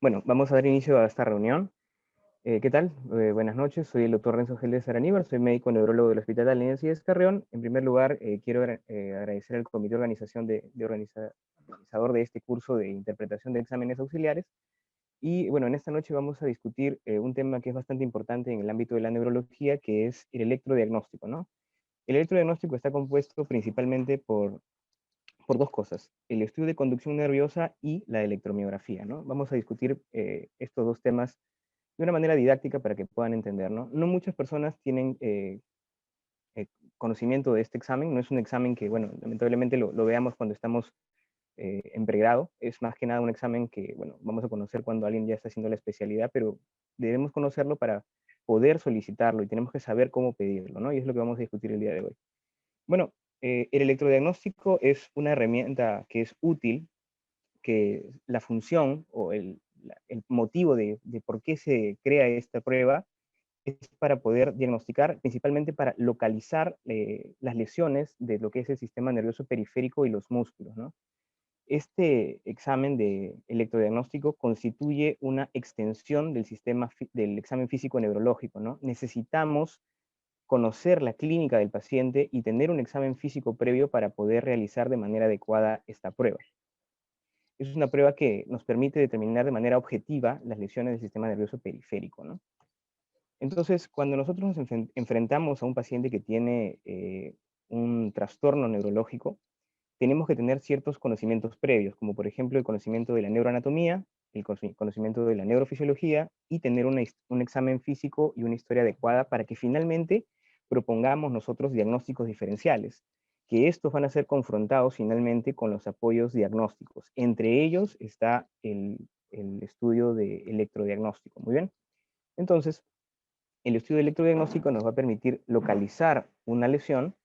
Bueno, vamos a dar inicio a esta reunión. ¿Qué tal? Buenas noches, soy el doctor Renzo Gélez Araníbar, soy médico neurólogo del Hospital de Alianza y Carrión. En primer lugar, quiero agradecer al comité de organización organizador de este curso de interpretación de exámenes auxiliares. Y bueno, en esta noche vamos a discutir un tema que es bastante importante en el ámbito de la neurología, que es el electrodiagnóstico, ¿no? El electrodiagnóstico está compuesto principalmente por dos cosas, el estudio de conducción nerviosa y la electromiografía, ¿no? Vamos a discutir estos dos temas de una manera didáctica para que puedan entender, ¿no? No muchas personas tienen eh, conocimiento de este examen, no es un examen que, bueno, lamentablemente lo veamos cuando estamos en pregrado, es más que nada un examen que, bueno, vamos a conocer cuando alguien ya está haciendo la especialidad, pero debemos conocerlo para poder solicitarlo y tenemos que saber cómo pedirlo, ¿no? Y es lo que vamos a discutir el día de hoy. Bueno, el electrodiagnóstico es una herramienta que es útil, que la función o el motivo de por qué se crea esta prueba es para poder diagnosticar, principalmente para localizar las lesiones de lo que es el sistema nervioso periférico y los músculos, ¿no? Este examen de electrodiagnóstico constituye una extensión del del examen físico neurológico, ¿no? Necesitamos conocer la clínica del paciente y tener un examen físico previo para poder realizar de manera adecuada esta prueba. Es una prueba que nos permite determinar de manera objetiva las lesiones del sistema nervioso periférico, ¿no? Entonces, cuando nosotros nos enfrentamos a un paciente que tiene un trastorno neurológico, tenemos que tener ciertos conocimientos previos, como por ejemplo el conocimiento de la neuroanatomía, el conocimiento de la neurofisiología y tener un examen físico y una historia adecuada para que finalmente propongamos nosotros diagnósticos diferenciales, que estos van a ser confrontados finalmente con los apoyos diagnósticos. Entre ellos está el estudio de electrodiagnóstico. Muy bien. Entonces, el estudio de electrodiagnóstico nos va a permitir localizar una lesión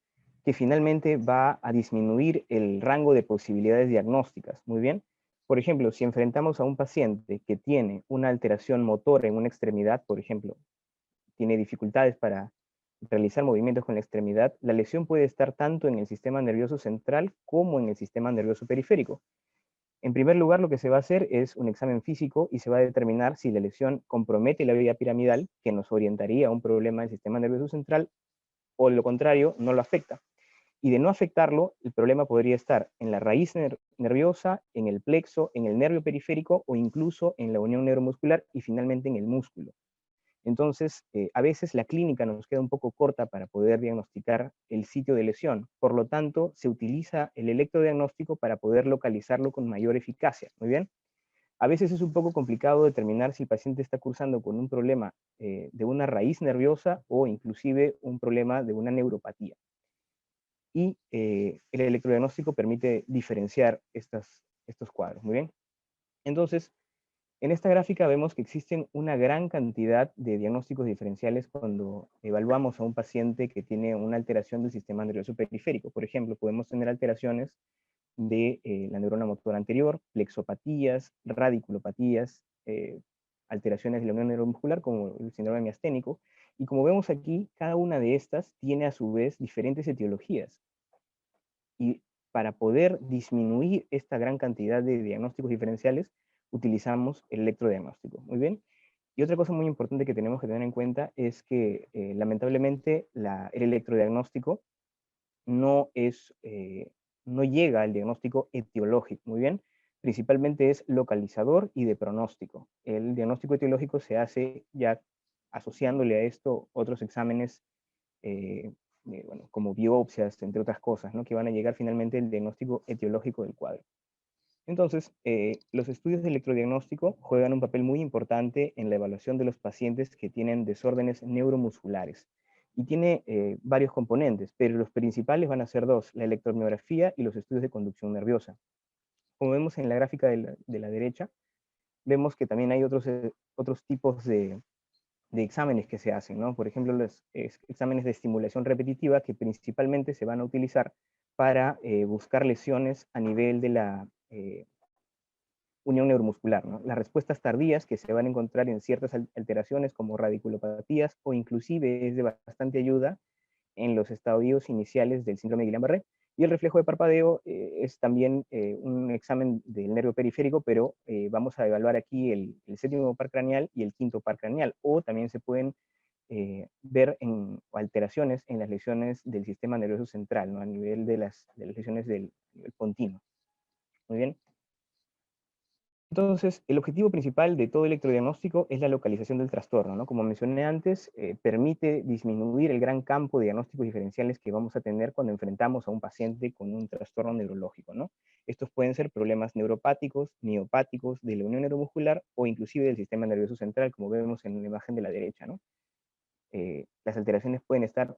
que finalmente va a disminuir el rango de posibilidades diagnósticas. Muy bien. Por ejemplo, si enfrentamos a un paciente que tiene una alteración motora en una extremidad, por ejemplo, tiene dificultades para realizar movimientos con la extremidad, la lesión puede estar tanto en el sistema nervioso central como en el sistema nervioso periférico. En primer lugar, lo que se va a hacer es un examen físico y se va a determinar si la lesión compromete la vía piramidal, que nos orientaría a un problema del sistema nervioso central, o de lo contrario, no lo afecta. Y de no afectarlo, el problema podría estar en la raíz nerviosa, en el plexo, en el nervio periférico o incluso en la unión neuromuscular y finalmente en el músculo. Entonces, a veces la clínica nos queda un poco corta para poder diagnosticar el sitio de lesión. Por lo tanto, se utiliza el electrodiagnóstico para poder localizarlo con mayor eficacia. Muy bien. A veces es un poco complicado determinar si el paciente está cursando con un problema de una raíz nerviosa o inclusive un problema de una neuropatía. Y el electrodiagnóstico permite diferenciar estos cuadros. Muy bien. Entonces, en esta gráfica vemos que existen una gran cantidad de diagnósticos diferenciales cuando evaluamos a un paciente que tiene una alteración del sistema nervioso periférico. Por ejemplo, podemos tener alteraciones de la neurona motora anterior, plexopatías, radiculopatías, alteraciones de la unión neuromuscular como el síndrome miasténico. Y como vemos aquí, cada una de estas tiene a su vez diferentes etiologías. Y para poder disminuir esta gran cantidad de diagnósticos diferenciales, utilizamos el electrodiagnóstico. Muy bien. Y otra cosa muy importante que tenemos que tener en cuenta es que lamentablemente el electrodiagnóstico no no llega al diagnóstico etiológico. Muy bien. Principalmente es localizador y de pronóstico. El diagnóstico etiológico se hace ya asociándole a esto otros exámenes bueno, como biopsias, entre otras cosas, ¿no? Que van a llegar finalmente al diagnóstico etiológico del cuadro. Entonces, los estudios de electrodiagnóstico juegan un papel muy importante en la evaluación de los pacientes que tienen desórdenes neuromusculares. Y tiene varios componentes, pero los principales van a ser dos, la electromiografía y los estudios de conducción nerviosa. Como vemos en la gráfica de la derecha, vemos que también hay otros tipos de exámenes que se hacen, ¿no? Por ejemplo, los exámenes de estimulación repetitiva que principalmente se van a utilizar para buscar lesiones a nivel de la unión neuromuscular, ¿no? Las respuestas tardías que se van a encontrar en ciertas alteraciones como radiculopatías o inclusive es de bastante ayuda en los estadios iniciales del síndrome de Guillain-Barré, Y el reflejo de parpadeo es también un examen del nervio periférico, pero vamos a evaluar aquí el séptimo par craneal y el quinto par craneal, o también se pueden ver en alteraciones en las lesiones del sistema nervioso central, ¿no? A nivel de las lesiones del pontino. Muy bien. Entonces, el objetivo principal de todo electrodiagnóstico es la localización del trastorno, ¿no? Como mencioné antes, permite disminuir el gran campo de diagnósticos diferenciales que vamos a tener cuando enfrentamos a un paciente con un trastorno neurológico, ¿no? Estos pueden ser problemas neuropáticos, miopáticos, de la unión neuromuscular o inclusive del sistema nervioso central, como vemos en la imagen de la derecha, ¿no? Las alteraciones pueden estar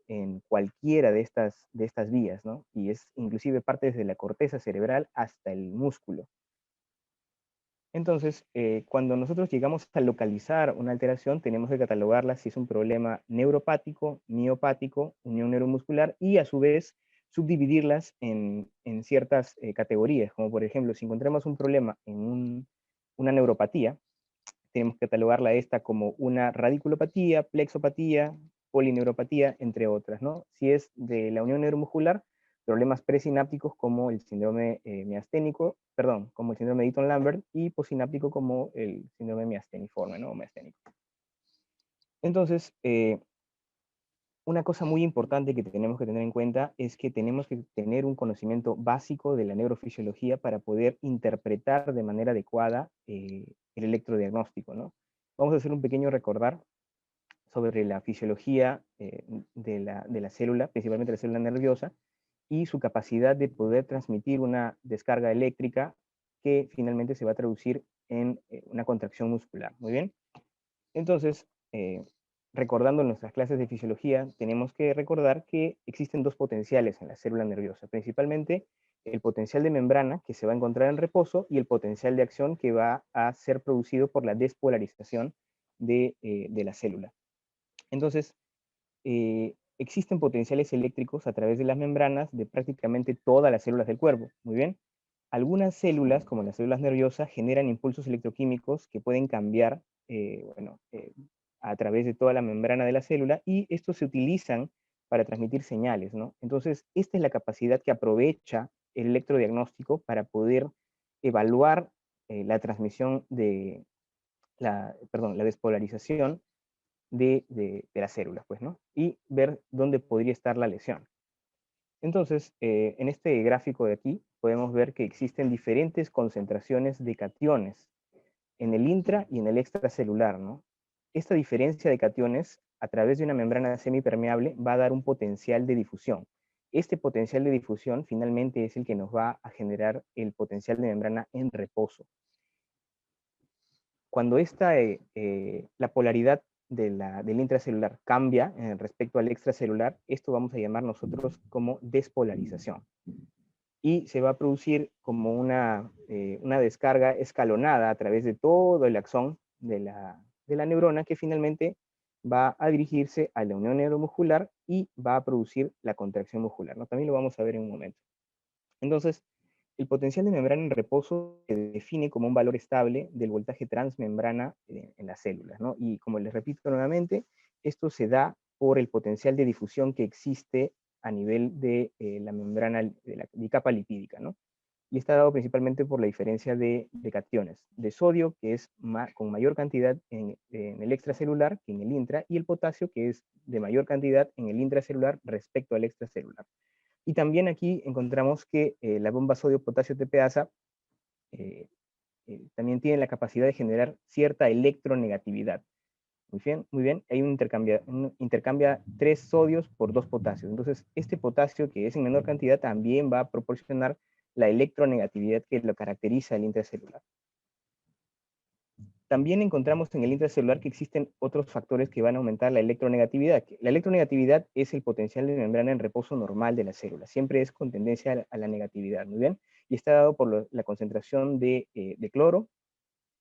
en cualquiera de estas vías, ¿no? Y es inclusive parte desde la corteza cerebral hasta el músculo. Entonces, cuando nosotros llegamos a localizar una alteración, tenemos que catalogarla si es un problema neuropático, miopático, unión neuromuscular, y a su vez subdividirlas en ciertas categorías, como por ejemplo, si encontramos un problema en una neuropatía, tenemos que catalogarla esta como una radiculopatía, plexopatía, polineuropatía, entre otras, ¿no? Si es de la unión neuromuscular, problemas presinápticos como el síndrome miasténico, perdón, como el síndrome de Eaton-Lambert, y posináptico como el síndrome miasteniforme, ¿no? Miasténico. Entonces, una cosa muy importante que tenemos que tener en cuenta es que tenemos que tener un conocimiento básico de la neurofisiología para poder interpretar de manera adecuada el electrodiagnóstico, ¿no? Vamos a hacer un pequeño recordar sobre la fisiología de la célula, principalmente la célula nerviosa, y su capacidad de poder transmitir una descarga eléctrica que finalmente se va a traducir en una contracción muscular. Muy bien. Entonces, recordando nuestras clases de fisiología, tenemos que recordar que existen dos potenciales en la célula nerviosa, principalmente el potencial de membrana que se va a encontrar en reposo y el potencial de acción que va a ser producido por la despolarización de la célula. Entonces, existen potenciales eléctricos a través de las membranas de prácticamente todas las células del cuerpo. Muy bien. Algunas células, como las células nerviosas, generan impulsos electroquímicos que pueden cambiar a través de toda la membrana de la célula, y estos se utilizan para transmitir señales, ¿no? Entonces, esta es la capacidad que aprovecha el electrodiagnóstico para poder evaluar la transmisión de la despolarización de las células, pues, ¿no? Y ver dónde podría estar la lesión. Entonces, en este gráfico de aquí, podemos ver que existen diferentes concentraciones de cationes en el intra y en el extracelular, ¿no? Esta diferencia de cationes, a través de una membrana semipermeable, va a dar un potencial de difusión. Este potencial de difusión, finalmente, es el que nos va a generar el potencial de membrana en reposo. Cuando la polaridad del intracelular cambia respecto al extracelular, esto vamos a llamar nosotros como despolarización. Y se va a producir como una descarga escalonada a través de todo el axón de la neurona, que finalmente va a dirigirse a la unión neuromuscular y va a producir la contracción muscular, ¿no? También lo vamos a ver en un momento. Entonces, el potencial de membrana en reposo se define como un valor estable del voltaje transmembrana en las células, ¿no? Y como les repito nuevamente, esto se da por el potencial de difusión que existe a nivel de la membrana, de la capa lipídica, ¿no? Y está dado principalmente por la diferencia de cationes, de sodio, que es con mayor cantidad en el extracelular que en el intra, y el potasio, que es de mayor cantidad en el intracelular respecto al extracelular. Y también aquí encontramos que la bomba sodio-potasio TPasa también tiene la capacidad de generar cierta electronegatividad. Muy bien, muy bien. Hay intercambia 3 sodios por 2 potasios. Entonces, este potasio, que es en menor cantidad, también va a proporcionar la electronegatividad que lo caracteriza el intracelular. También encontramos en el intracelular que existen otros factores que van a aumentar la electronegatividad. La electronegatividad es el potencial de membrana en reposo normal de la célula. Siempre es con tendencia a la negatividad, ¿muy bien? Y está dado por la concentración de cloro,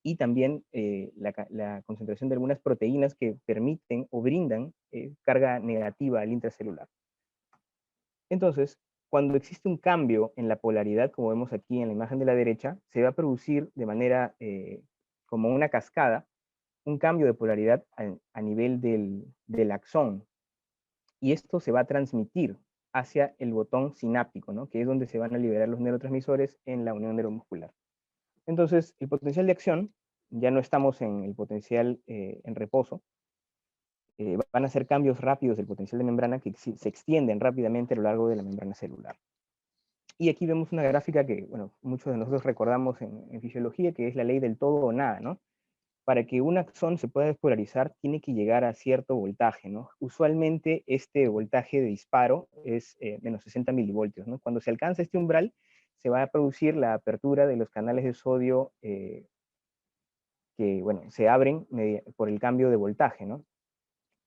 y también la concentración de algunas proteínas que permiten o brindan carga negativa al intracelular. Entonces, cuando existe un cambio en la polaridad, como vemos aquí en la imagen de la derecha, se va a producir de manera como una cascada, un cambio de polaridad a nivel del axón. Y esto se va a transmitir hacia el botón sináptico, ¿no? Que es donde se van a liberar los neurotransmisores en la unión neuromuscular. Entonces, el potencial de acción, ya no estamos en el potencial en reposo, van a ser cambios rápidos del potencial de membrana que se extienden rápidamente a lo largo de la membrana celular. Y aquí vemos una gráfica que, bueno, muchos de nosotros recordamos en fisiología, que es la ley del todo o nada, ¿no? Para que un axón se pueda despolarizar, tiene que llegar a cierto voltaje, ¿no? Usualmente este voltaje de disparo es menos 60 milivoltios, ¿no? Cuando se alcanza este umbral, se va a producir la apertura de los canales de sodio que, bueno, se abren por el cambio de voltaje, ¿no?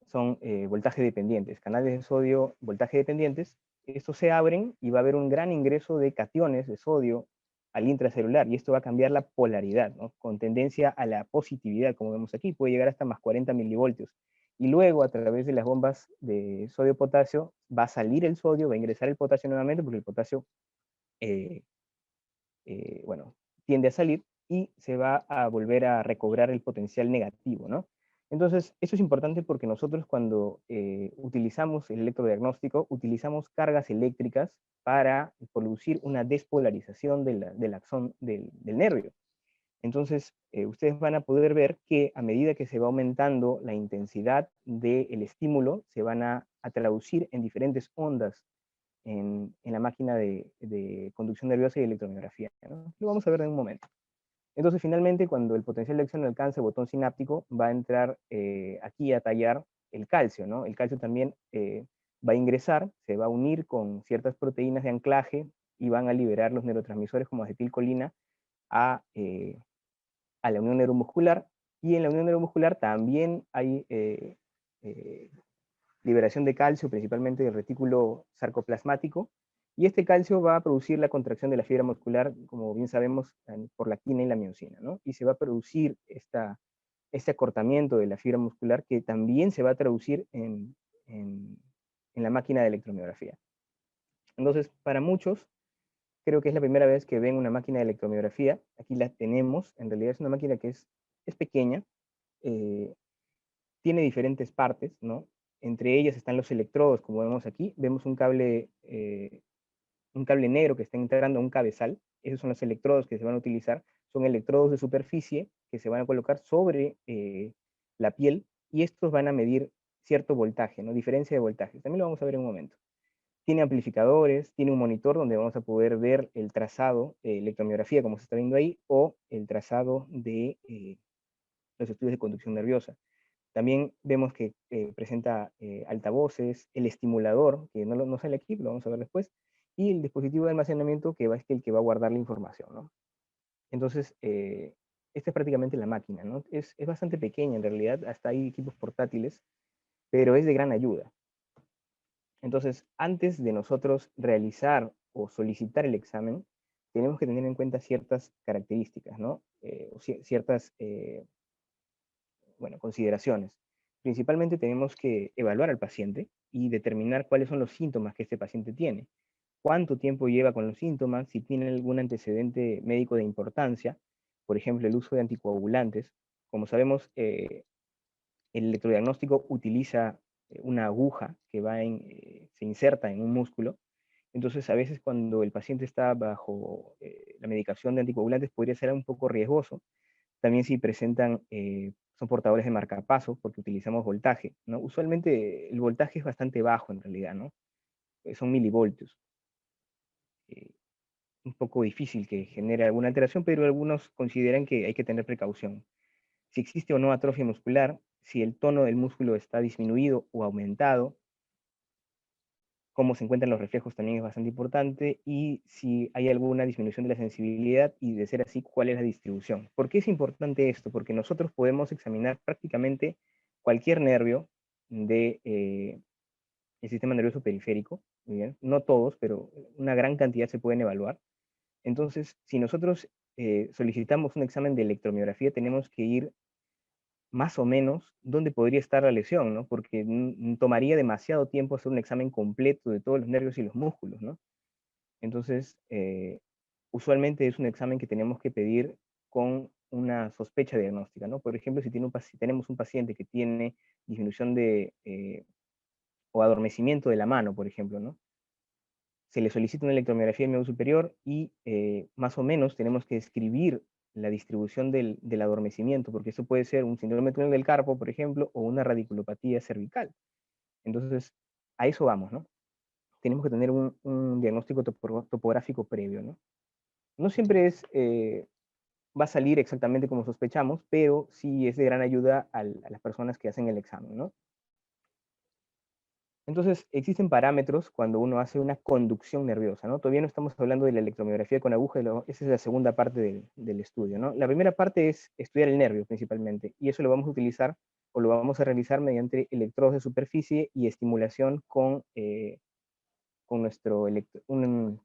Son voltaje dependientes, canales de sodio voltaje dependientes. Estos se abren y va a haber un gran ingreso de cationes de sodio al intracelular, y esto va a cambiar la polaridad, ¿no? Con tendencia a la positividad, como vemos aquí, puede llegar hasta más 40 milivoltios. Y luego, a través de las bombas de sodio-potasio, va a salir el sodio, va a ingresar el potasio nuevamente, porque el potasio, eh, bueno, tiende a salir, y se va a volver a recobrar el potencial negativo, ¿no? Entonces, eso es importante porque nosotros cuando utilizamos el electrodiagnóstico, utilizamos cargas eléctricas para producir una despolarización del axón del nervio. Entonces, ustedes van a poder ver que a medida que se va aumentando la intensidad del estímulo, se van a traducir en diferentes ondas en la máquina de conducción nerviosa y electromiografía, ¿no? Lo vamos a ver en un momento. Entonces, finalmente, cuando el potencial de acción alcance el botón sináptico, va a entrar aquí a tallar el calcio, ¿no? El calcio también va a ingresar, se va a unir con ciertas proteínas de anclaje y van a liberar los neurotransmisores como acetilcolina a la unión neuromuscular, y en la unión neuromuscular también hay eh, liberación de calcio, principalmente del retículo sarcoplasmático, y este calcio va a producir la contracción de la fibra muscular, como bien sabemos, por la actina y la miosina, ¿no? Y se va a producir este acortamiento de la fibra muscular, que también se va a traducir en la máquina de electromiografía. Entonces, para muchos, creo que es la primera vez que ven una máquina de electromiografía. Aquí la tenemos. En realidad es una máquina que es pequeña, eh, tiene diferentes partes, ¿no? Entre ellas están los electrodos, como vemos aquí. Vemos un cable negro que está integrando un cabezal. Esos son los electrodos que se van a utilizar. Son electrodos de superficie que se van a colocar sobre la piel, y estos van a medir cierto voltaje, ¿no? Diferencia de voltaje. También lo vamos a ver en un momento. Tiene amplificadores, tiene un monitor donde vamos a poder ver el trazado de electromiografía, como se está viendo ahí, o el trazado de los estudios de conducción nerviosa. También vemos que presenta altavoces, el estimulador, que no sale aquí, lo vamos a ver después, y el dispositivo de almacenamiento, que es el que va a guardar la información, ¿no? Entonces, esta es prácticamente la máquina, ¿no? Es bastante pequeña en realidad, hasta hay equipos portátiles, pero es de gran ayuda. Entonces, antes de nosotros realizar o solicitar el examen, tenemos que tener en cuenta ciertas características, ¿no? Ciertas bueno, consideraciones. Principalmente tenemos que evaluar al paciente y determinar cuáles son los síntomas que este paciente tiene, cuánto tiempo lleva con los síntomas, si tiene algún antecedente médico de importancia, por ejemplo, el uso de anticoagulantes. Como sabemos, el electrodiagnóstico utiliza una aguja que se inserta en un músculo. Entonces, a veces cuando el paciente está bajo la medicación de anticoagulantes, podría ser un poco riesgoso. También si presentan, son portadores de marcapasos, porque utilizamos voltaje, ¿no? Usualmente el voltaje es bastante bajo en realidad, ¿no? Son milivoltios. Eh, un poco difícil que genere alguna alteración, pero algunos consideran que hay que tener precaución. Si existe o no atrofia muscular, si el tono del músculo está disminuido o aumentado, cómo se encuentran los reflejos también es bastante importante, y si hay alguna disminución de la sensibilidad, y de ser así, cuál es la distribución. ¿Por qué es importante esto? Porque nosotros podemos examinar prácticamente cualquier nervio del sistema nervioso periférico, ¿muy bien? No todos, pero una gran cantidad se pueden evaluar. Entonces, si nosotros solicitamos un examen de electromiografía, tenemos que ir más o menos dónde podría estar la lesión, ¿no? Porque tomaría demasiado tiempo hacer un examen completo de todos los nervios y los músculos, ¿no? Entonces, usualmente es un examen que tenemos que pedir con una sospecha diagnóstica, ¿no? Por ejemplo, si tenemos un paciente que tiene disminución o adormecimiento de la mano, por ejemplo, ¿no? se le solicita una electromiografía del miembro superior y más o menos tenemos que escribir la distribución del adormecimiento, porque eso puede ser un síndrome de túnel del carpo, por ejemplo, o una radiculopatía cervical. Entonces, a eso vamos, ¿no? Tenemos que tener un diagnóstico topográfico previo, ¿no? No siempre va a salir exactamente como sospechamos, pero sí es de gran ayuda a las personas que hacen el examen, ¿no? Entonces, existen parámetros cuando uno hace una conducción nerviosa, ¿no? Todavía no estamos hablando de la electromiografía con aguja, esa es la segunda parte del estudio, ¿no? La primera parte es estudiar el nervio principalmente, y eso lo vamos a utilizar o lo vamos a realizar mediante electrodos de superficie y estimulación con nuestro un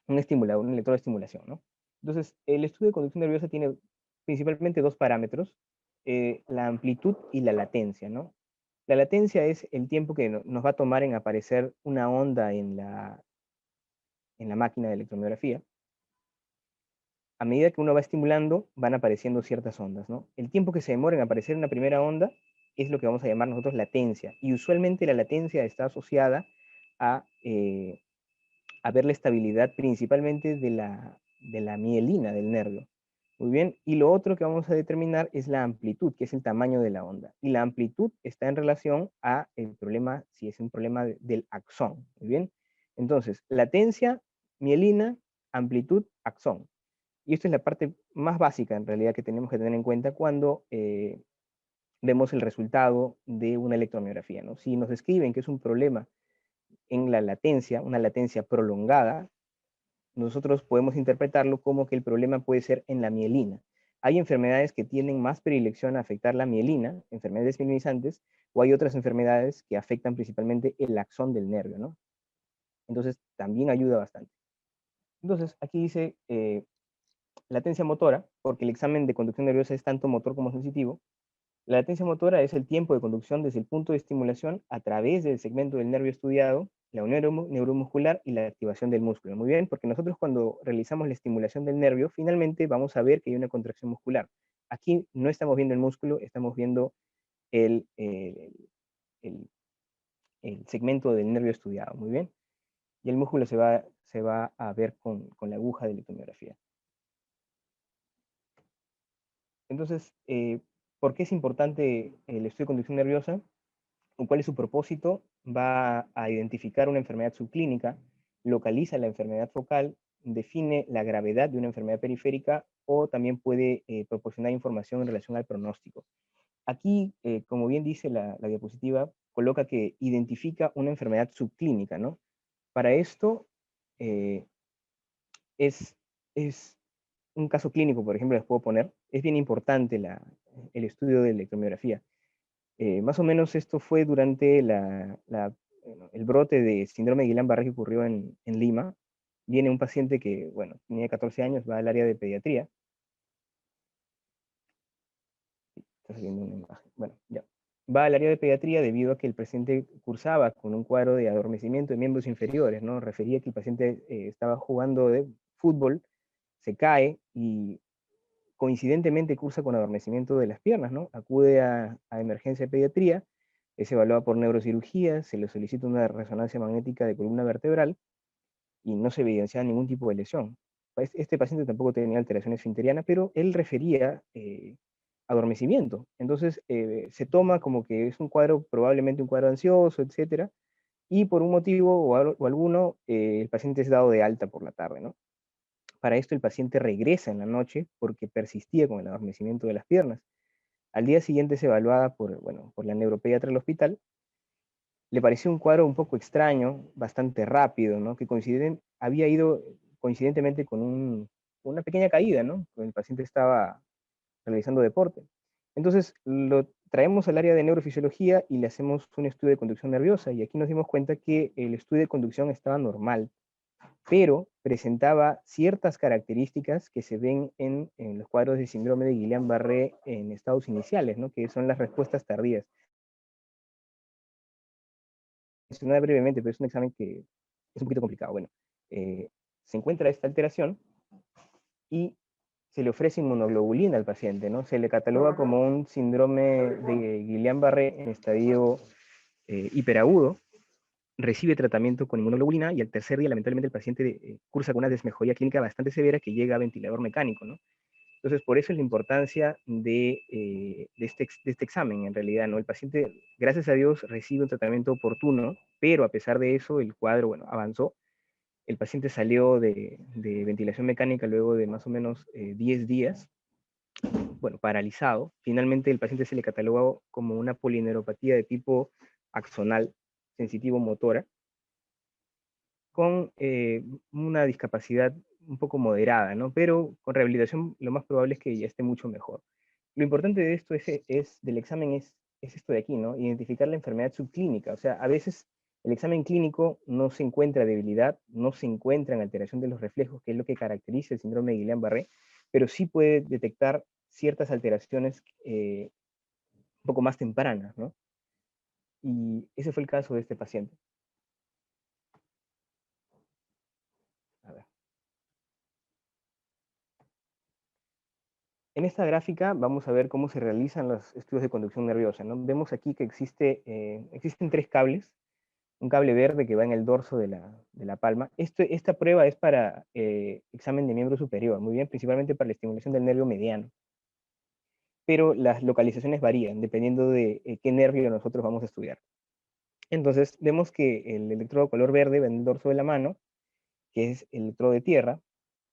estimulador, un electrodo de estimulación, ¿no? Entonces, el estudio de conducción nerviosa tiene principalmente dos parámetros, la amplitud y la latencia, ¿no? La latencia es el tiempo que nos va a tomar en aparecer una onda en la máquina de electromiografía. A medida que uno va estimulando, van apareciendo ciertas ondas, ¿no? El tiempo que se demora en aparecer una primera onda es lo que vamos a llamar nosotros latencia, y usualmente la latencia está asociada a ver la estabilidad principalmente de la mielina del nervio. Muy bien, y lo otro que vamos a determinar es la amplitud, que es el tamaño de la onda. Y la amplitud está en relación a el problema, si es un problema del axón. Muy bien, entonces, latencia, mielina, amplitud, axón. Y esta es la parte más básica en realidad que tenemos que tener en cuenta cuando vemos el resultado de una electromiografía, ¿no? Si nos describen que es un problema en la latencia, una latencia prolongada, nosotros podemos interpretarlo como que el problema puede ser en la mielina. Hay enfermedades que tienen más predilección a afectar la mielina, enfermedades mielinizantes, o hay otras enfermedades que afectan principalmente el axón del nervio, ¿no? Entonces, también ayuda bastante. Entonces, aquí dice latencia motora, porque el examen de conducción nerviosa es tanto motor como sensitivo. La latencia motora es el tiempo de conducción desde el punto de estimulación a través del segmento del nervio estudiado, la unión neuromuscular y la activación del músculo. Muy bien, porque nosotros cuando realizamos la estimulación del nervio, finalmente vamos a ver que hay una contracción muscular. Aquí no estamos viendo el músculo, estamos viendo el, el, el segmento del nervio estudiado. Muy bien, y el músculo se va a ver con la aguja de electromiografía. Entonces, ¿por qué es importante el estudio de conducción nerviosa? ¿Cuál es su propósito? Va a identificar una enfermedad subclínica, localiza la enfermedad focal, define la gravedad de una enfermedad periférica o también puede proporcionar información en relación al pronóstico. Aquí, como bien dice la diapositiva, coloca que identifica una enfermedad subclínica, ¿no? Para esto eh, es, es un caso clínico, por ejemplo, les puedo poner, es bien importante el estudio de electromiografía. Más o menos esto fue durante el brote de síndrome de Guillain-Barré que ocurrió en Lima. Viene un paciente que, bueno, tenía 14 años, va al área de pediatría. Está saliendo una imagen. Bueno, ya. Va al área de pediatría debido a que el paciente cursaba con un cuadro de adormecimiento de miembros inferiores, ¿no? Refería que el paciente estaba jugando de fútbol, se cae y coincidentemente cursa con adormecimiento de las piernas, ¿no? Acude a emergencia de pediatría, es evaluado por neurocirugía, se le solicita una resonancia magnética de columna vertebral y no se evidencia ningún tipo de lesión. Este paciente tampoco tenía alteración esfinteriana, pero él refería adormecimiento. Entonces se toma como que es un cuadro, probablemente un cuadro ansioso, etcétera, y por un motivo o alguno, el paciente es dado de alta por la tarde, ¿no? Para esto el paciente regresa en la noche porque persistía con el adormecimiento de las piernas. Al día siguiente es evaluada por la neuropediatra del hospital. Le pareció un cuadro un poco extraño, bastante rápido, ¿no? Que había ido coincidentemente con una pequeña caída, ¿no? El paciente estaba realizando deporte. Entonces lo traemos al área de neurofisiología y le hacemos un estudio de conducción nerviosa y aquí nos dimos cuenta que el estudio de conducción estaba normal, pero presentaba ciertas características que se ven en los cuadros de síndrome de Guillain-Barré en estados iniciales, ¿no? Que son las respuestas tardías. Mencionar brevemente, pero es un examen que es un poquito complicado. Bueno, se encuentra esta alteración y se le ofrece inmunoglobulina al paciente, ¿no? Se le cataloga como un síndrome de Guillain-Barré en estadio hiperagudo, recibe tratamiento con inmunoglobulina y al tercer día, lamentablemente, el paciente cursa con una desmejoría clínica bastante severa que llega a ventilador mecánico, ¿no? Entonces, por eso es la importancia de este examen, en realidad, ¿no? El paciente, gracias a Dios, recibe un tratamiento oportuno, pero a pesar de eso, el cuadro, bueno, avanzó. El paciente salió de ventilación mecánica luego de más o menos 10 días, bueno, paralizado. Finalmente, el paciente se le catalogó como una polineuropatía de tipo axonal, sensitivo-motora, con una discapacidad un poco moderada, ¿no? Pero con rehabilitación lo más probable es que ya esté mucho mejor. Lo importante de esto del examen es esto de aquí, ¿no? Identificar la enfermedad subclínica. O sea, a veces el examen clínico no se encuentra debilidad, no se encuentra en alteración de los reflejos, que es lo que caracteriza el síndrome de Guillain-Barré, pero sí puede detectar ciertas alteraciones un poco más tempranas, ¿no? Y ese fue el caso de este paciente. A ver. En esta gráfica vamos a ver cómo se realizan los estudios de conducción nerviosa, ¿no? Vemos aquí que existen tres cables, un cable verde que va en el dorso de la palma. Esta prueba es para examen de miembro superior, muy bien, principalmente para la estimulación del nervio mediano. Pero las localizaciones varían dependiendo de qué nervio nosotros vamos a estudiar. Entonces, vemos que el electrodo color verde va en el dorso de la mano, que es el electrodo de tierra.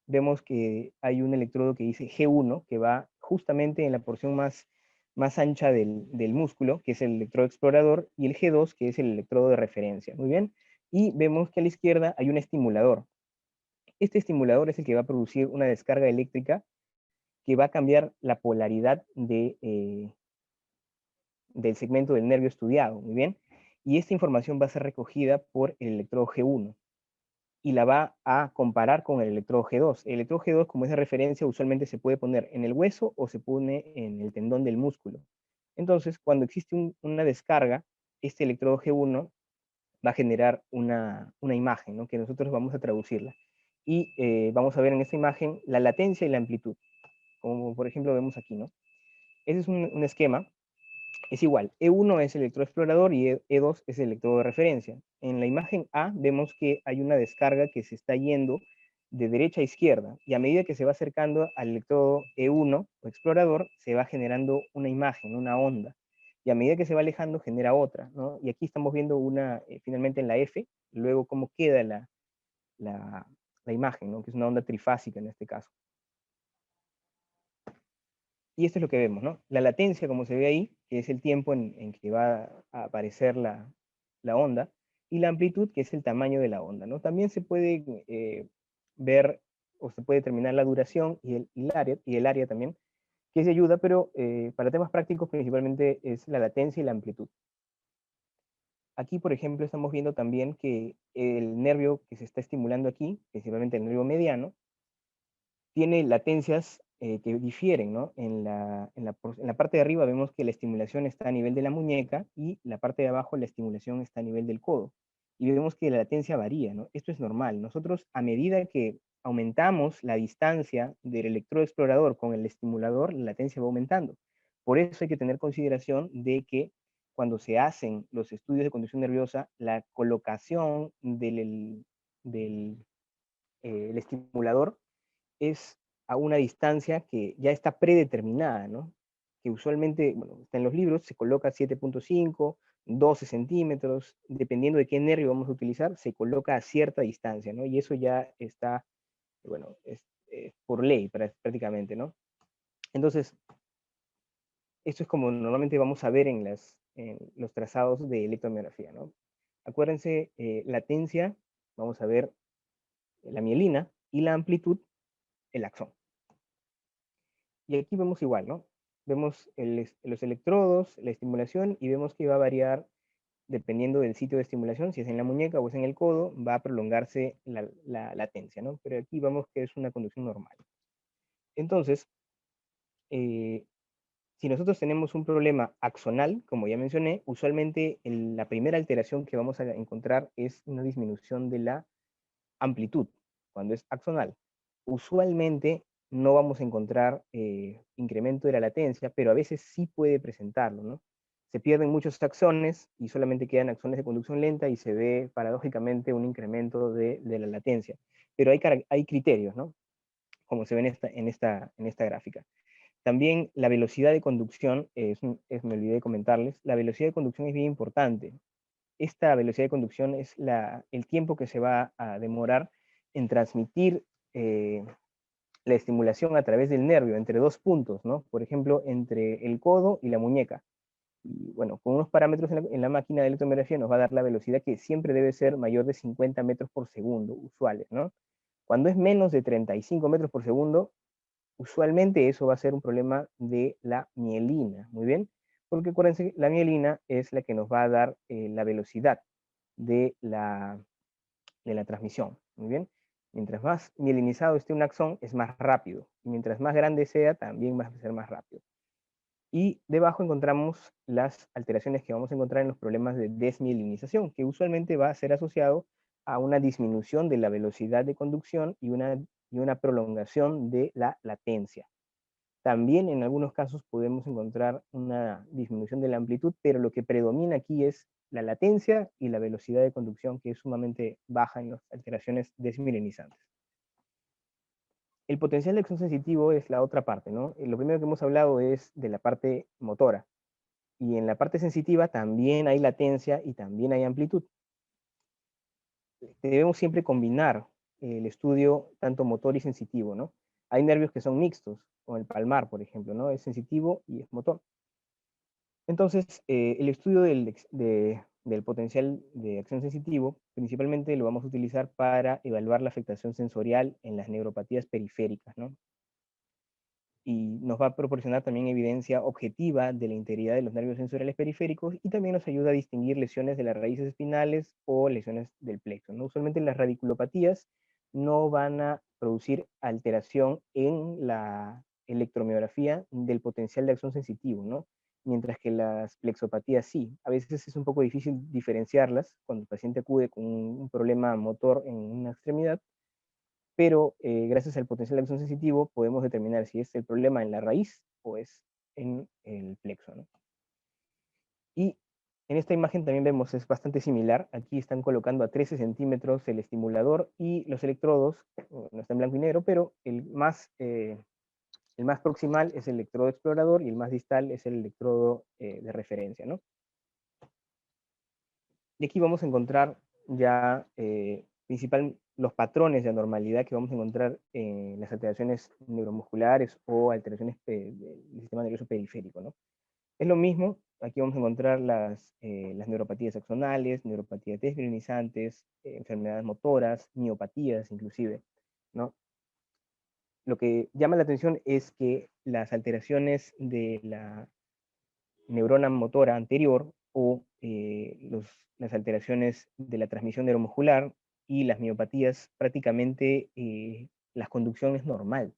Vemos que hay un electrodo que dice G1, que va justamente en la porción más ancha del músculo, que es el electrodo explorador, y el G2, que es el electrodo de referencia. Muy bien. Y vemos que a la izquierda hay un estimulador. Este estimulador es el que va a producir una descarga eléctrica que va a cambiar la polaridad del segmento del nervio estudiado. Muy bien. Y esta información va a ser recogida por el electrodo G1 y la va a comparar con el electrodo G2. El electrodo G2, como es de referencia, usualmente se puede poner en el hueso o se pone en el tendón del músculo. Entonces, cuando existe una descarga, este electrodo G1 va a generar una imagen, ¿no? Que nosotros vamos a traducirla. Y vamos a ver en esta imagen la latencia y la amplitud, como por ejemplo vemos aquí, ¿no? Ese es un esquema. Es igual, E1 es el electrodo explorador y E2 es el electrodo de referencia. En la imagen A vemos que hay una descarga que se está yendo de derecha a izquierda, y a medida que se va acercando al electrodo E1 o explorador, se va generando una imagen, una onda, y a medida que se va alejando genera otra, ¿no? Y aquí estamos viendo finalmente en la F, luego cómo queda la, la imagen, ¿no? Que es una onda trifásica en este caso. Y esto es lo que vemos, ¿no? La latencia, como se ve ahí, que es el tiempo en que va a aparecer la onda, y la amplitud, que es el tamaño de la onda, ¿no? También se puede ver, o se puede determinar la duración y el área también, que se ayuda, pero para temas prácticos principalmente es la latencia y la amplitud. Aquí, por ejemplo, estamos viendo también que el nervio que se está estimulando aquí, principalmente el nervio mediano, tiene latencias que difieren, ¿no? En la parte de arriba vemos que la estimulación está a nivel de la muñeca y la parte de abajo la estimulación está a nivel del codo. Y vemos que la latencia varía, ¿no? Esto es normal. Nosotros, a medida que aumentamos la distancia del electrodo explorador con el estimulador, la latencia va aumentando. Por eso hay que tener consideración de que cuando se hacen los estudios de conducción nerviosa, la colocación del estimulador es a una distancia que ya está predeterminada, ¿no? Que usualmente, bueno, está en los libros, se coloca 7.5, 12 centímetros, dependiendo de qué nervio vamos a utilizar, se coloca a cierta distancia, ¿no? Y eso ya está, bueno, es por ley prácticamente, ¿no? Entonces, esto es como normalmente vamos a ver en los trazados de electromiografía, ¿no? Acuérdense, latencia, vamos a ver la mielina, y la amplitud, el axón. Y aquí vemos igual, ¿no? Vemos los electrodos, la estimulación, y vemos que va a variar dependiendo del sitio de estimulación, si es en la muñeca o es en el codo, va a prolongarse la latencia, ¿no? Pero aquí vemos que es una conducción normal. Entonces, eh, si nosotros tenemos un problema axonal, como ya mencioné, usualmente la primera alteración que vamos a encontrar es una disminución de la amplitud, cuando es axonal. Usualmente no vamos a encontrar incremento de la latencia, pero a veces sí puede presentarlo, ¿no? se pierden muchos axones y solamente quedan axones de conducción lenta y se ve paradójicamente un incremento de la latencia. Pero hay criterios, ¿no? Como se ve en esta gráfica. También la velocidad de conducción, me olvidé de comentarles, la velocidad de conducción es bien importante. Esta velocidad de conducción es el tiempo que se va a demorar en transmitir la estimulación a través del nervio, entre dos puntos, ¿no? Por ejemplo, entre el codo y la muñeca. Y bueno, con unos parámetros en la máquina de electromiografía nos va a dar la velocidad que siempre debe ser mayor de 50 metros por segundo, usuales, ¿no? Cuando es menos de 35 metros por segundo, usualmente eso va a ser un problema de la mielina, ¿muy bien? Porque acuérdense, la mielina es la que nos va a dar la velocidad de la transmisión, ¿muy bien? Mientras más mielinizado esté un axón, es más rápido. Y mientras más grande sea, también va a ser más rápido. Y debajo encontramos las alteraciones que vamos a encontrar en los problemas de desmielinización, que usualmente va a ser asociado a una disminución de la velocidad de conducción y una prolongación de la latencia. También en algunos casos podemos encontrar una disminución de la amplitud, pero lo que predomina aquí es la latencia y la velocidad de conducción, que es sumamente baja en las alteraciones desmielinizantes. El potencial de acción sensitivo es la otra parte, ¿no? Lo primero que hemos hablado es de la parte motora. Y en la parte sensitiva también hay latencia y también hay amplitud. Debemos siempre combinar el estudio tanto motor y sensitivo, ¿no? Hay nervios que son mixtos, como el palmar, por ejemplo, ¿no? Es sensitivo y es motor. Entonces, el estudio del potencial de acción sensitivo, principalmente lo vamos a utilizar para evaluar la afectación sensorial en las neuropatías periféricas, ¿no? Y nos va a proporcionar también evidencia objetiva de la integridad de los nervios sensoriales periféricos y también nos ayuda a distinguir lesiones de las raíces espinales o lesiones del plexo, ¿no? Usualmente las radiculopatías no van a producir alteración en la electromiografía del potencial de acción sensitivo, ¿no? Mientras que las plexopatías sí. A veces es un poco difícil diferenciarlas cuando el paciente acude con un problema motor en una extremidad, pero gracias al potencial de acción sensitivo podemos determinar si es el problema en la raíz o es en el plexo, ¿no? Y en esta imagen también vemos, es bastante similar. Aquí están colocando a 13 centímetros el estimulador y los electrodos, no está en blanco y negro, pero el más proximal es el electrodo explorador y el más distal es el electrodo de referencia, ¿no? Y aquí vamos a encontrar ya los patrones de anormalidad que vamos a encontrar en las alteraciones neuromusculares o alteraciones del sistema nervioso periférico, ¿no? Es lo mismo, aquí vamos a encontrar las neuropatías axonales, neuropatías desmielinizantes, enfermedades motoras, miopatías inclusive, ¿no? Lo que llama la atención es que las alteraciones de la neurona motora anterior o las alteraciones de la transmisión neuromuscular y las miopatías, prácticamente la conducción es normal.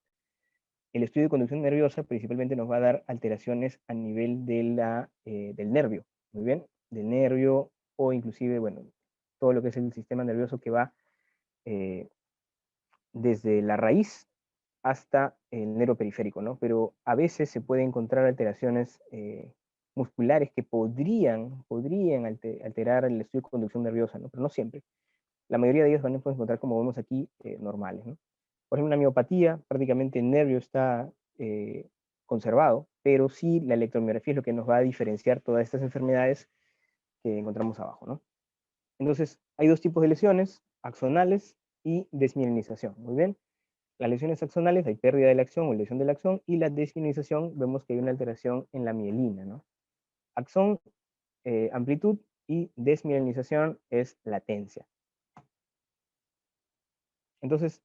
El estudio de conducción nerviosa principalmente nos va a dar alteraciones a nivel del nervio, ¿muy bien? Del nervio o inclusive, bueno, todo lo que es el sistema nervioso que va eh, desde la raíz hasta el nervio periférico, ¿no? Pero a veces se pueden encontrar alteraciones musculares que podrían alterar el estudio de conducción nerviosa, ¿no? Pero no siempre. La mayoría de ellos van a encontrar, como vemos aquí, normales, ¿no? Por ejemplo, una miopatía, prácticamente el nervio está conservado, pero sí la electromiografía es lo que nos va a diferenciar todas estas enfermedades que encontramos abajo, ¿no? Entonces, hay dos tipos de lesiones, axonales y desmielinización, ¿muy bien? Las lesiones axonales hay pérdida de la axón o lesión del axón, y la desmielinización vemos que hay una alteración en la mielina, ¿no? Axón, amplitud, y desmielinización es latencia. Entonces,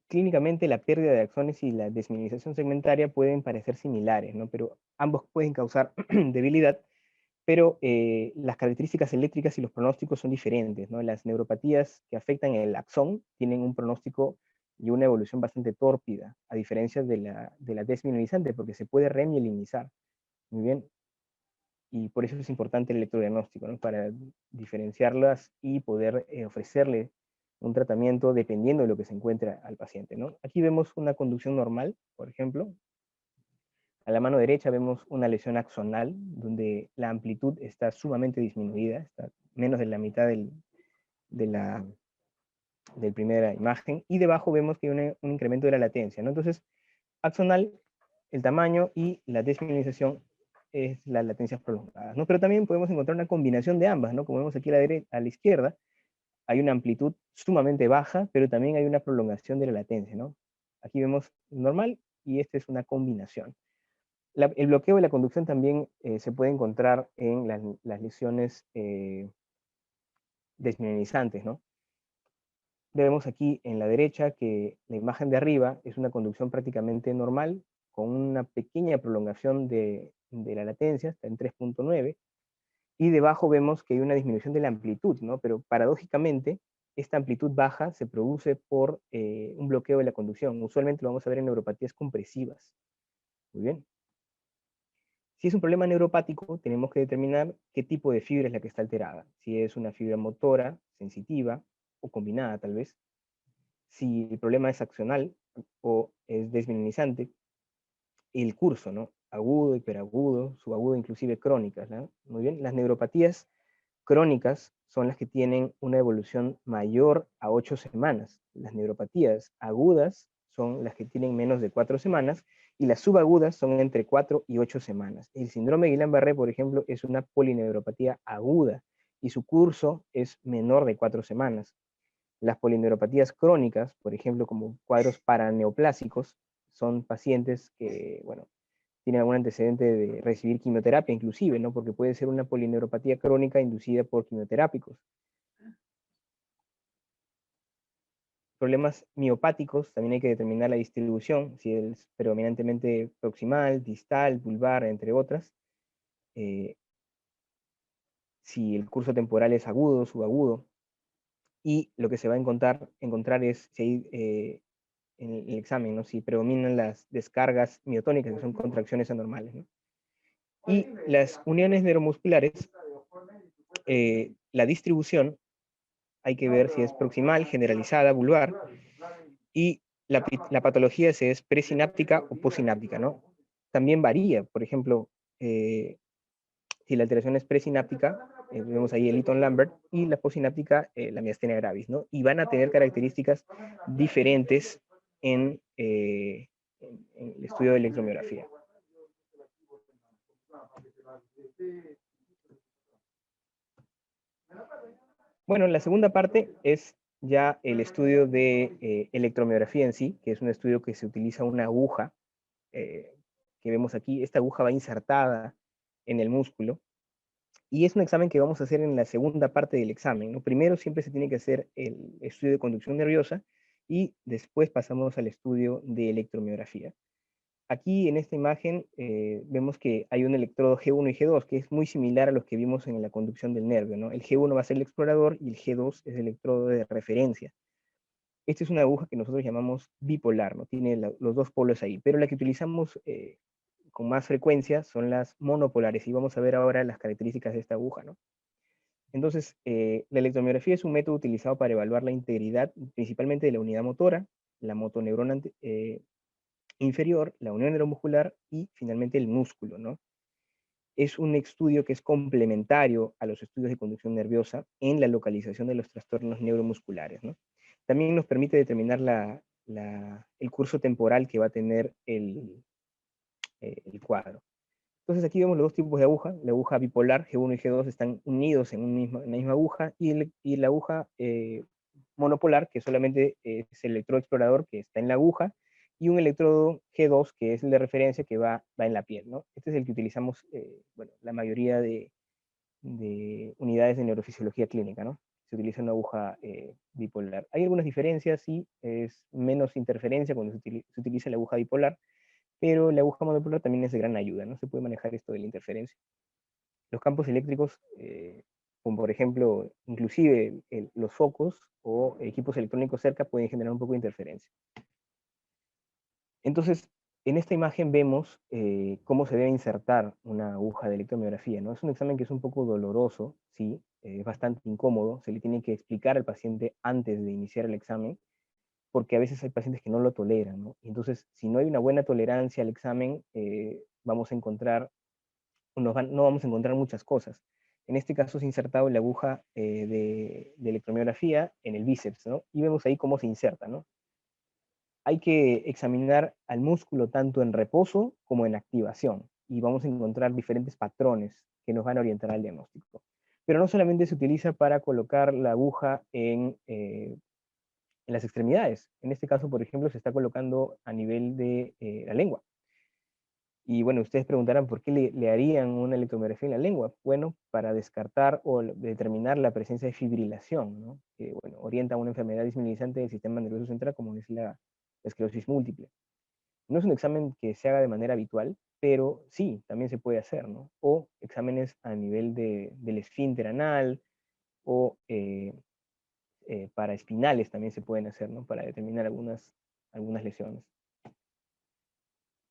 clínicamente la pérdida de axones y la desmielinización segmentaria pueden parecer similares, ¿no? Pero ambos pueden causar debilidad, pero las características eléctricas y los pronósticos son diferentes, ¿no? Las neuropatías que afectan el axón tienen un pronóstico y una evolución bastante tórpida, a diferencia de la desmielinizante, porque se puede remielinizar. Muy bien. Y por eso es importante el electrodiagnóstico, ¿no? Para diferenciarlas y poder ofrecerle un tratamiento dependiendo de lo que se encuentra al paciente, ¿no? Aquí vemos una conducción normal, por ejemplo. A la mano derecha vemos una lesión axonal, donde la amplitud está sumamente disminuida, está menos de la mitad de la primera imagen, y debajo vemos que hay un incremento de la latencia, ¿no? Entonces, axonal, el tamaño, y la desmineralización es las latencias prolongadas, ¿no? Pero también podemos encontrar una combinación de ambas, ¿no? Como vemos aquí a la izquierda, hay una amplitud sumamente baja, pero también hay una prolongación de la latencia, ¿no? Aquí vemos normal, y esta es una combinación. El bloqueo de la conducción también se puede encontrar en las lesiones desmineralizantes, ¿no? Vemos aquí en la derecha que la imagen de arriba es una conducción prácticamente normal, con una pequeña prolongación de la latencia, está en 3.9, y debajo vemos que hay una disminución de la amplitud, ¿no? Pero paradójicamente, esta amplitud baja se produce por un bloqueo de la conducción. Usualmente lo vamos a ver en neuropatías compresivas. Muy bien. Si es un problema neuropático, tenemos que determinar qué tipo de fibra es la que está alterada. Si es una fibra motora, sensitiva, o combinada tal vez. Si el problema es axonal o es desmineralizante, el curso, ¿no? Agudo, hiperagudo, subagudo, inclusive crónicas, ¿no? Muy bien, las neuropatías crónicas son las que tienen una evolución mayor a 8 semanas. Las neuropatías agudas son las que tienen menos de 4 semanas, y las subagudas son entre 4 y 8 semanas. El síndrome de Guillain-Barré, por ejemplo, es una polineuropatia aguda, y su curso es menor de 4 semanas. Las polineuropatías crónicas, por ejemplo, como cuadros paraneoplásicos, son pacientes que, bueno, tienen algún antecedente de recibir quimioterapia inclusive, ¿no? Porque puede ser una polineuropatía crónica inducida por quimioterápicos. Problemas miopáticos, también hay que determinar la distribución, si es predominantemente proximal, distal, vulvar, entre otras. Si el curso temporal es agudo, subagudo. Y lo que se va a encontrar es si hay en el examen, ¿no? Si predominan las descargas miotónicas, que son contracciones anormales, ¿no? Y las uniones neuromusculares, la distribución, hay que ver si es proximal, generalizada, vulvar, y la patología si es presináptica o postsináptica, ¿no? También varía, por ejemplo, si la alteración es presináptica, vemos ahí el Eaton-Lambert, y la postsináptica, la miastenia gravis, ¿no? Y van a tener características diferentes en el estudio de electromiografía. Bueno, la segunda parte es ya el estudio de electromiografía en sí, que es un estudio que se utiliza una aguja, que vemos aquí. Esta aguja va insertada en el músculo, y es un examen que vamos a hacer en la segunda parte del examen, ¿no? Primero siempre se tiene que hacer el estudio de conducción nerviosa, y después pasamos al estudio de electromiografía. Aquí en esta imagen vemos que hay un electrodo G1 y G2, que es muy similar a los que vimos en la conducción del nervio, ¿no? El G1 va a ser el explorador, y el G2 es el electrodo de referencia. Esta es una aguja que nosotros llamamos bipolar, ¿no? Tiene los dos polos ahí, pero la que utilizamos con más frecuencia son las monopolares, y vamos a ver ahora las características de esta aguja, ¿no? Entonces, la electromiografía es un método utilizado para evaluar la integridad principalmente de la unidad motora, la motoneurona inferior, la unión neuromuscular, y finalmente el músculo, ¿no? Es un estudio que es complementario a los estudios de conducción nerviosa en la localización de los trastornos neuromusculares, ¿no? También nos permite determinar el curso temporal que va a tener el cuadro. Entonces aquí vemos los dos tipos de aguja. La aguja bipolar G1 y G2 están unidos en la misma aguja, y la aguja monopolar, que solamente es el electrodo explorador que está en la aguja, y un electrodo G2, que es el de referencia, que va en la piel, ¿no? Este es el que utilizamos, bueno, la mayoría de unidades de neurofisiología clínica, ¿no? Se utiliza una aguja bipolar. Hay algunas diferencias, sí, es menos interferencia cuando se utiliza la aguja bipolar, pero la aguja monopolar también es de gran ayuda, ¿no? Se puede manejar esto de la interferencia. Los campos eléctricos, como por ejemplo, inclusive los focos o equipos electrónicos cerca, pueden generar un poco de interferencia. Entonces, en esta imagen vemos cómo se debe insertar una aguja de electromiografía, ¿no? Es un examen que es un poco doloroso, sí, es bastante incómodo, se le tiene que explicar al paciente antes de iniciar el examen, porque a veces hay pacientes que no lo toleran, ¿no? Entonces, si no hay una buena tolerancia al examen, vamos a encontrar, no vamos a encontrar muchas cosas. En este caso se ha insertado la aguja de electromiografía en el bíceps, ¿no? Y vemos ahí cómo se inserta, ¿no? Hay que examinar al músculo tanto en reposo como en activación, y vamos a encontrar diferentes patrones que nos van a orientar al diagnóstico. Pero no solamente se utiliza para colocar la aguja en las extremidades. En este caso, por ejemplo, se está colocando a nivel de la lengua. Y bueno, ustedes preguntarán por qué le harían una electromiografía en la lengua. Bueno, para descartar o determinar la presencia de fibrilación, ¿no? Que bueno, orienta a una enfermedad disminuyente del sistema nervioso central, como es la esclerosis múltiple. No es un examen que se haga de manera habitual, pero sí, también se puede hacer, ¿no? O exámenes a nivel del esfínter anal, o para espinales también se pueden hacer, ¿no? Para determinar algunas lesiones.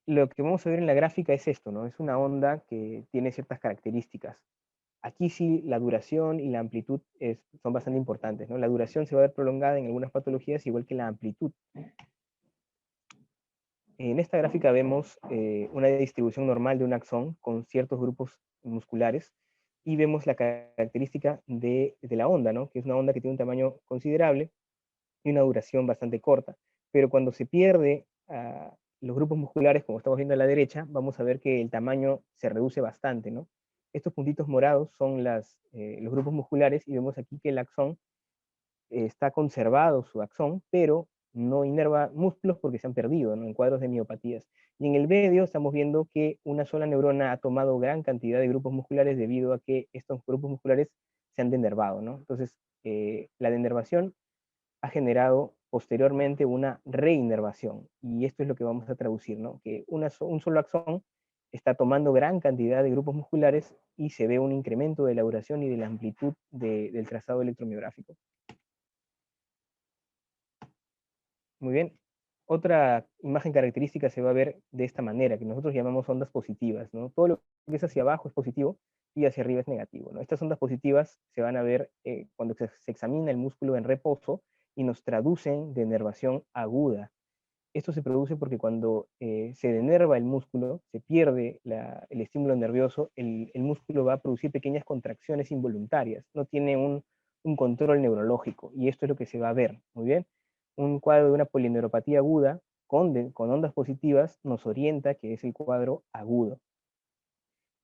Lo que vamos a ver en la gráfica es esto, ¿no? Es una onda que tiene ciertas características. Aquí sí la duración y la amplitud son bastante importantes, ¿no? La duración se va a ver prolongada en algunas patologías, igual que la amplitud. En esta gráfica vemos una distribución normal de un axón con ciertos grupos musculares, y vemos la característica de la onda, ¿no? Que es una onda que tiene un tamaño considerable y una duración bastante corta. Pero cuando se pierde los grupos musculares, como estamos viendo a la derecha, vamos a ver que el tamaño se reduce bastante, ¿no? Estos puntitos morados son los grupos musculares, y vemos aquí que el axón está conservado su axón, pero no inerva músculos porque se han perdido, ¿no? En cuadros de miopatías. Y en el medio estamos viendo que una sola neurona ha tomado gran cantidad de grupos musculares debido a que estos grupos musculares se han denervado, ¿no? Entonces, la denervación ha generado posteriormente una reinervación, y esto es lo que vamos a traducir, ¿no? Que un solo axón está tomando gran cantidad de grupos musculares y se ve un incremento de la duración y de la amplitud del trazado electromiográfico. Muy bien. Otra imagen característica se va a ver de esta manera, que nosotros llamamos ondas positivas, ¿no? Todo lo que es hacia abajo es positivo y hacia arriba es negativo, ¿no? Estas ondas positivas se van a ver cuando se examina el músculo en reposo y nos traducen de denervación aguda. Esto se produce porque cuando se denerva el músculo, se pierde el estímulo nervioso, el músculo va a producir pequeñas contracciones involuntarias, no tiene un control neurológico, y esto es lo que se va a ver, ¿muy bien? Un cuadro de una polineuropatía aguda con ondas positivas nos orienta que es el cuadro agudo.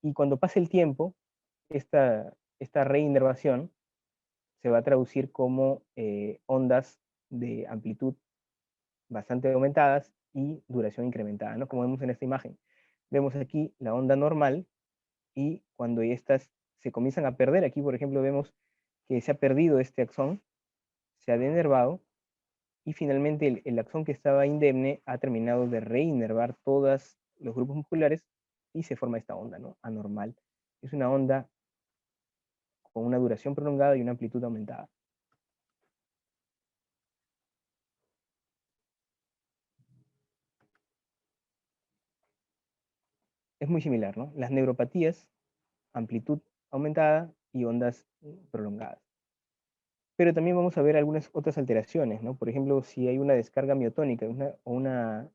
Y cuando pase el tiempo, esta reinervación se va a traducir como ondas de amplitud bastante aumentadas y duración incrementada, ¿no? Como vemos en esta imagen. Vemos aquí la onda normal, y cuando estas se comienzan a perder, aquí por ejemplo vemos que se ha perdido este axón, se ha denervado, y finalmente el axón que estaba indemne ha terminado de reinervar todos los grupos musculares, y se forma esta onda, ¿no? Anormal. Es una onda con una duración prolongada y una amplitud aumentada. Es muy similar, ¿no? Las neuropatías, amplitud aumentada y ondas prolongadas. Pero también vamos a ver algunas otras alteraciones, ¿no? Por ejemplo, si hay una descarga miotónica un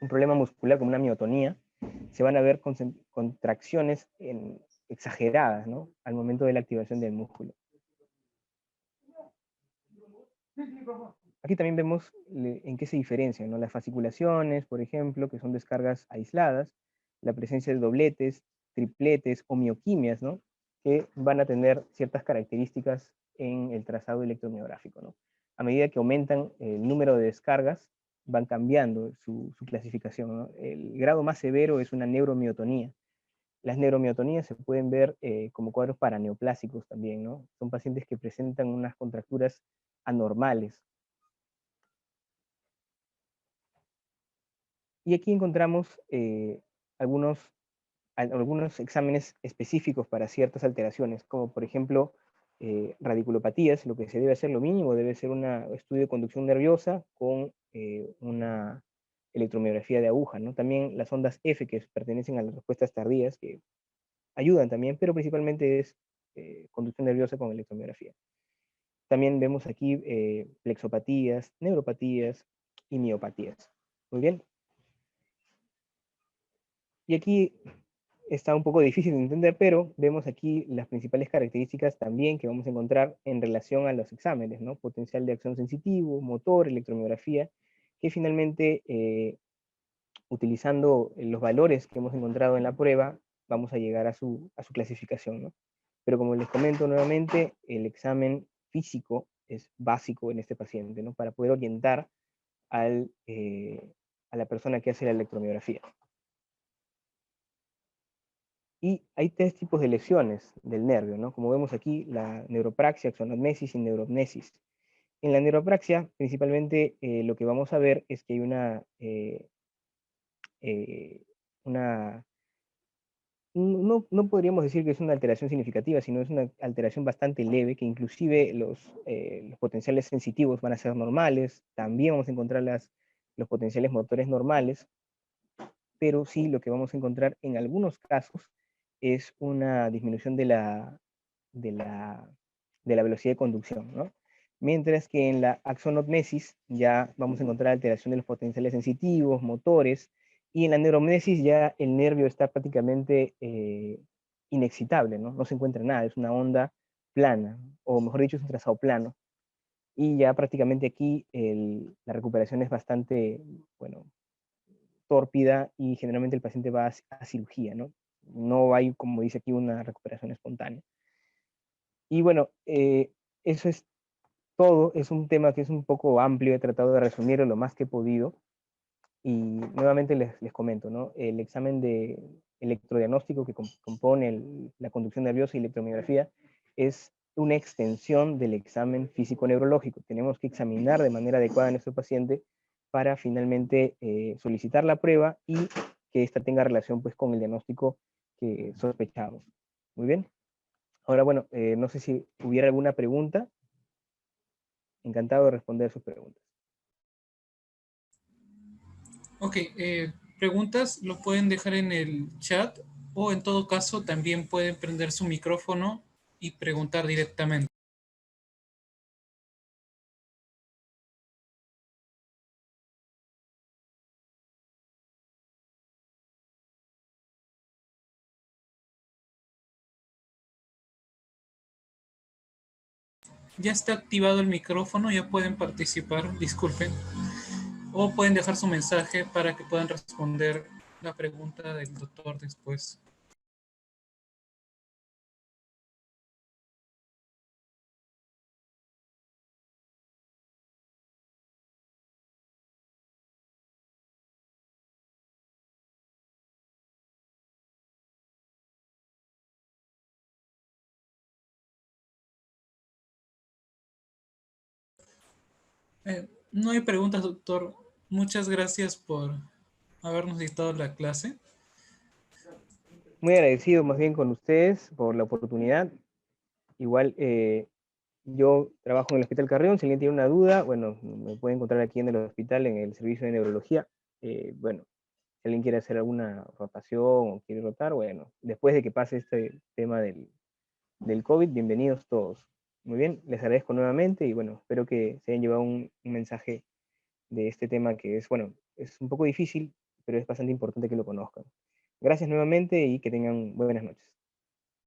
problema muscular como una miotonía, se van a ver contracciones exageradas, ¿no? Al momento de la activación del músculo. Aquí también vemos en qué se diferencian, ¿no? Las fasciculaciones, por ejemplo, que son descargas aisladas, la presencia de dobletes, tripletes o mioquimias, ¿no? Que van a tener ciertas características en el trazado electromiográfico, ¿no? A medida que aumentan el número de descargas, van cambiando su clasificación, ¿no? El grado más severo es una neuromiotonía. Las neuromiotonías se pueden ver como cuadros paraneoplásicos también, ¿no? Son pacientes que presentan unas contracturas anormales. Y aquí encontramos algunos exámenes específicos para ciertas alteraciones, como por ejemplo radiculopatías. Lo que se debe hacer, lo mínimo, debe ser un estudio de conducción nerviosa con una electromiografía de aguja, ¿no? También las ondas F, que pertenecen a las respuestas tardías, que ayudan también, pero principalmente es conducción nerviosa con electromiografía. También vemos aquí plexopatías, neuropatías y miopatías. Muy bien. Y aquí está un poco difícil de entender, pero vemos aquí las principales características también que vamos a encontrar en relación a los exámenes, ¿no? Potencial de acción sensitivo, motor, electromiografía, que finalmente, utilizando los valores que hemos encontrado en la prueba, vamos a llegar a su clasificación, ¿no? Pero como les comento nuevamente, el examen físico es básico en este paciente, ¿no? Para poder orientar a la persona que hace la electromiografía. Y hay tres tipos de lesiones del nervio, ¿no? Como vemos aquí, la neuropraxia, axonotmesis y neurognesis. En la neuropraxia, principalmente, lo que vamos a ver es que hay una no podríamos decir que es una alteración significativa, sino es una alteración bastante leve, que inclusive los potenciales sensitivos van a ser normales, también vamos a encontrar los potenciales motores normales, pero sí lo que vamos a encontrar en algunos casos es una disminución de la, de la velocidad de conducción, ¿no? Mientras que en la axonotmesis ya vamos a encontrar alteración de los potenciales sensitivos, motores, y en la neuromnesis ya el nervio está prácticamente inexcitable, ¿no? No se encuentra nada, es una onda plana, o mejor dicho, es un trazado plano. Y ya prácticamente aquí la recuperación es bastante, bueno, tórpida y generalmente el paciente va a cirugía, ¿no? No hay, como dice aquí, una recuperación espontánea. Y bueno, eso es todo. Es un tema que es un poco amplio, he tratado de resumirlo lo más que he podido. Y nuevamente les comento, ¿no? El examen de electrodiagnóstico que compone la conducción nerviosa y electromiografía es una extensión del examen físico-neurológico. Tenemos que examinar de manera adecuada a nuestro paciente para finalmente solicitar la prueba y que ésta tenga relación pues, con el diagnóstico que sospechamos. Muy bien. Ahora, bueno, no sé si hubiera alguna pregunta. Encantado de responder sus preguntas. Ok, preguntas lo pueden dejar en el chat o en todo caso también pueden prender su micrófono y preguntar directamente. Ya está activado el micrófono, ya pueden participar, disculpen, o pueden dejar su mensaje para que puedan responder la pregunta del doctor después. No hay preguntas, doctor. Muchas gracias por habernos dictado la clase. Muy agradecido más bien con ustedes por la oportunidad. Igual yo trabajo en el Hospital Carrión, si alguien tiene una duda, bueno, me puede encontrar aquí en el hospital en el servicio de neurología. Bueno, si alguien quiere hacer alguna rotación o quiere rotar, bueno, después de que pase este tema del COVID, bienvenidos todos. Muy bien, les agradezco nuevamente y bueno, espero que se hayan llevado un mensaje de este tema que es, bueno, es un poco difícil, pero es bastante importante que lo conozcan. Gracias nuevamente y que tengan buenas noches.